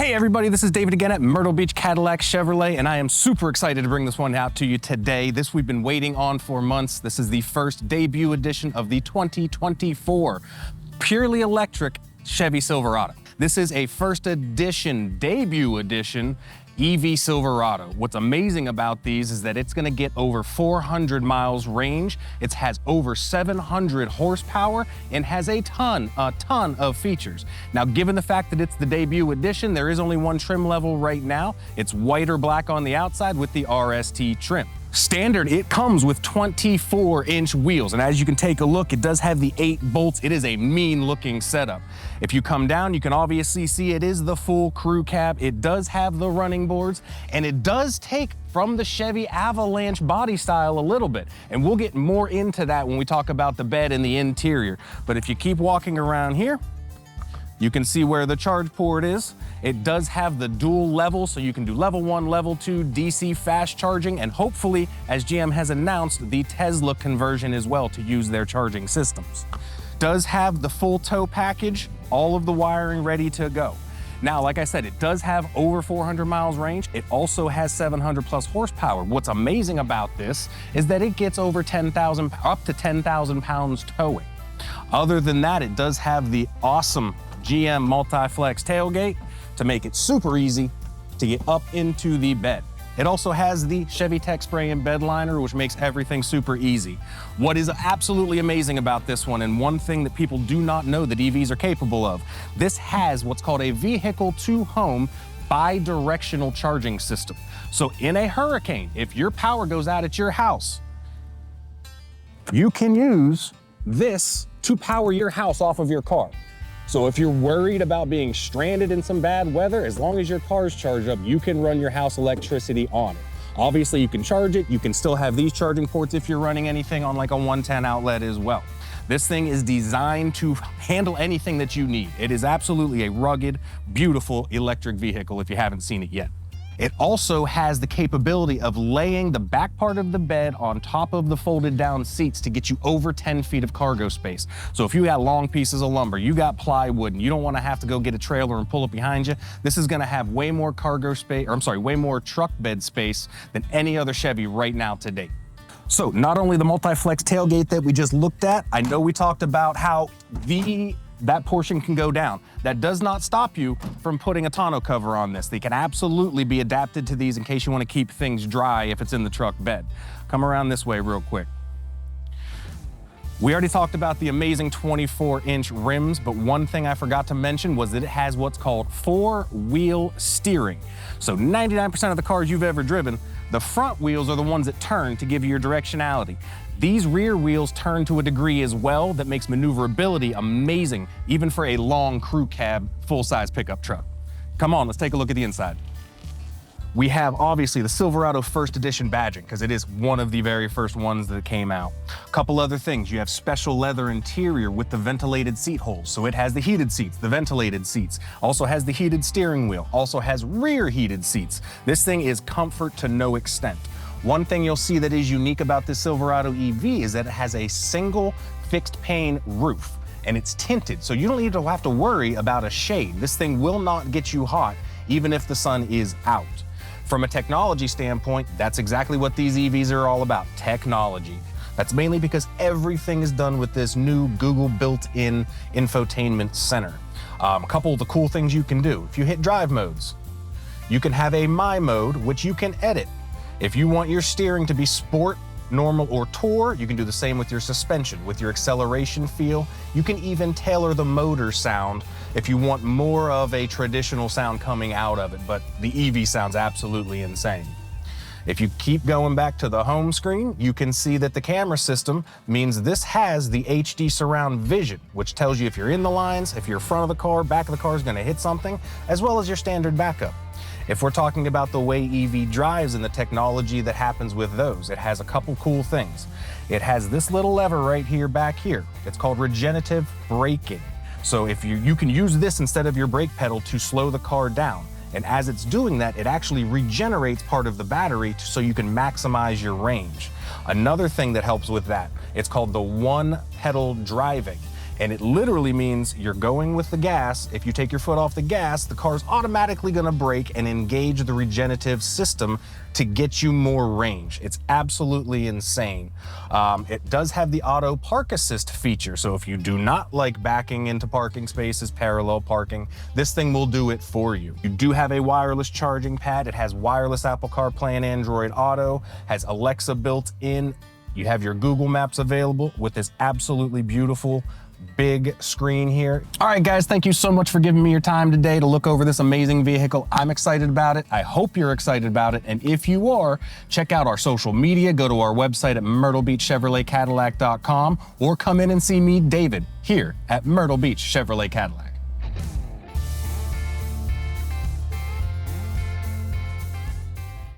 Hey everybody, this is David again at Myrtle Beach Cadillac Chevrolet, and I am super excited to bring this one out to you today. This we've been waiting on for months. This is the first debut edition of the 2024 purely electric Chevy Silverado. This is a first edition, debut edition EV Silverado. What's amazing about these is that it's gonna get over 400 miles range. It has over 700 horsepower and has a ton of features. Now, given the fact that it's the debut edition, there is only one trim level right now. It's white or black on the outside with the RST trim. Standard, it comes with 24-inch wheels, and as you can take a look, it does have the 8 bolts. It is a mean-looking setup. If you come down, you can obviously see it is the full crew cab. It does have the running boards, and it does take from the Chevy Avalanche body style a little bit, and we'll get more into that when we talk about the bed and the interior. But if you keep walking around here, you can see where the charge port is. It does have the dual level, so you can do level 1, level 2 DC fast charging, and hopefully, as GM has announced, the Tesla conversion as well to use their charging systems. Does have the full tow package, all of the wiring ready to go. Now, like I said, it does have over 400 miles range. It also has 700 plus horsepower. What's amazing about this is that it gets over 10,000, up to 10,000 pounds towing. Other than that, it does have the awesome GM multi-flex tailgate to make it super easy to get up into the bed. It also has the Chevy Tech Spray and bed liner, which makes everything super easy. What is absolutely amazing about this one, and one thing that people do not know that EVs are capable of, this has what's called a vehicle-to-home bi-directional charging system. So in a hurricane, if your power goes out at your house, you can use this to power your house off of your car. So if you're worried about being stranded in some bad weather, as long as your car's charged up, you can run your house electricity on it. Obviously, you can charge it. You can still have these charging ports if you're running anything on like a 110 outlet as well. This thing is designed to handle anything that you need. It is absolutely a rugged, beautiful electric vehicle if you haven't seen it yet. It also has the capability of laying the back part of the bed on top of the folded down seats to get you over 10 feet of cargo space. So if you got long pieces of lumber, you got plywood, and you don't want to have to go get a trailer and pull it behind you, this is going to have way more cargo space, or I'm sorry, way more truck bed space than any other Chevy right now to date. So not only the multi-flex tailgate that we just looked at, I know we talked about how that portion can go down. That does not stop you from putting a tonneau cover on this. They can absolutely be adapted to these in case you want to keep things dry if it's in the truck bed. Come around this way real quick. We already talked about the amazing 24-inch rims, but one thing I forgot to mention was that it has what's called 4-wheel steering. So 99% of the cars you've ever driven, the front wheels are the ones that turn to give you your directionality. These rear wheels turn to a degree as well that makes maneuverability amazing, even for a long crew cab, full-size pickup truck. Come on, let's take a look at the inside. We have obviously the Silverado First Edition badging, because it is one of the very first ones that came out. A couple other things, you have special leather interior with the ventilated seat holes. So it has the heated seats, the ventilated seats, also has the heated steering wheel, also has rear heated seats. This thing is comfort to no extent. One thing you'll see that is unique about this Silverado EV is that it has a single fixed pane roof, and it's tinted, so you don't need to have to worry about a shade. This thing will not get you hot, even if the sun is out. From a technology standpoint, that's exactly what these EVs are all about, technology. That's mainly because everything is done with this new Google built-in infotainment center. A couple of the cool things you can do. If you hit drive modes, you can have a My mode, which you can edit. If you want your steering to be sport, normal, or tour, you can do the same with your suspension, with your acceleration feel. You can even tailor the motor sound if you want more of a traditional sound coming out of it, but the EV sounds absolutely insane. If you keep going back to the home screen, you can see that the camera system means this has the HD surround vision, which tells you if you're in the lines, if you're front of the car, back of the car is going to hit something, as well as your standard backup. If we're talking about the way EV drives and the technology that happens with those, it has a couple cool things. It has this little lever right here back here. It's called regenerative braking. So if you can use this instead of your brake pedal to slow the car down. And as it's doing that, it actually regenerates part of the battery so you can maximize your range. Another thing that helps with that, it's called the one pedal driving. And it literally means you're going with the gas. If you take your foot off the gas, the car's automatically gonna brake and engage the regenerative system to get you more range. It's absolutely insane. It does have the auto park assist feature. So if you do not like backing into parking spaces, parallel parking, this thing will do it for you. You do have a wireless charging pad. It has wireless Apple CarPlay and Android Auto, has Alexa built in. You have your Google Maps available with this absolutely beautiful big screen here. All right, guys, thank you so much for giving me your time today to look over this amazing vehicle. I'm excited about it. I hope you're excited about it. And if you are, check out our social media, go to our website at myrtlebeachchevroletcadillac.com or come in and see me, David, here at Myrtle Beach Chevrolet Cadillac.